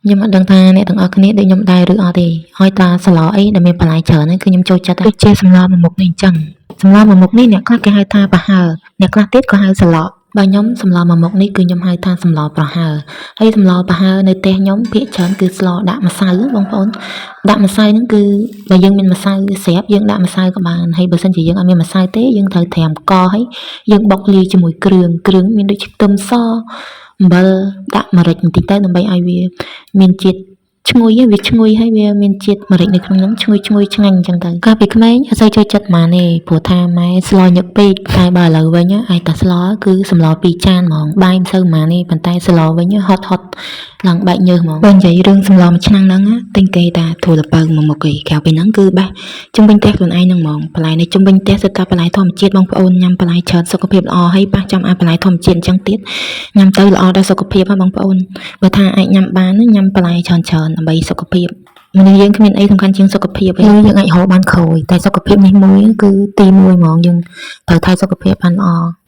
ខ្ញុំអត់ដឹងថាអ្នកទាំងអស់គ្នាដូចខ្ញុំដែរឬអត់ទេហើយតើស្លអីដែលមានបន្លែច្រើនហ្នឹងគឺខ្ញុំចូលចិត្តដូចជាសម្លមួយមុខនេះអញ្ចឹងសម្លមួយមុខនេះអ្នកខ្លះគេហៅថាប្រហើរអ្នកខ្លះទៀតក៏ហៅស្លបើខ្ញុំសម្លមួយមុខនេះគឺខ្ញុំហៅថាសម្លប្រហើរហើយសម្លប្រហើរនៅផ្ទះខ្ញុំភាគច្រើនគឺស្លដាក់ម្សៅបងប្អូនដាក់ម្សៅហ្នឹងគឺបើយើងមានម្សៅស្រាប់យើងដាក់ម្សៅក៏បានហើយបើសិនជាយើងអត់មានម្សៅទេយើងត្រូវត្រាំកហើយយើងបុកលាយជាមួយគ្រឿងមានដូចជាខ្ទឹមសអំបិលដាក់ម្រេចបន្តិចទៅដើម្បីឲ្យវាមានជាតិឈ្ងុយវាឈ្ងុយហើយវាមានជាតិម្រេចនៅក្នុងហ្នឹងឈ្ងុយឆ្ងាញ់អញ្ចឹងទៅកាលពីក្មេងអត់សូវចូលចិត្តប៉ុន្មានទេព្រោះថាម៉ែស្លញឹកពេកតែបើឥឡូវវិញឯតាស្លគឺសម្ល2ចានហ្មងបាយមិនសូវប៉ុន្មានទេប៉ុន្តែស្លវិញហត់ឡើងបែកញើសហ្មងបើនិយាយរឿងសម្លមួយឆ្នាំងហ្នឹងទិញគេតាធូរលពៅមួយមុខឯងក្រៅពីហ្នឹងគឺបេះជុំវិញផ្ទះខ្លួនឯងហ្នឹងហ្មងបន្លែនៅជុំវិញផ្ទះសុទ្ធតែបន្លែធម្មជាតិបងប្អូនញ៉ាំបន្លែច្រើនសុខភាពល្អហើយប៉ះចំអាបន្លែធម្មជាតិអញ្ចឹងទៀតញ៉ាំទៅល្អដល់សុខភាពហ៎បងប្អូនបើថាអាចញ៉ាំបានញ៉ាំបន្លែច្រើនដើម្បីសុខភាពមនុស្សយើងគ្មានអីសំខាន់ជាងសុខភាពទេយើងអាចរកបានក្រួយតែសុខភាពនេះមួយគឺទី1ហ្មងយើងត្រូវថែសុខភាពបានល្អ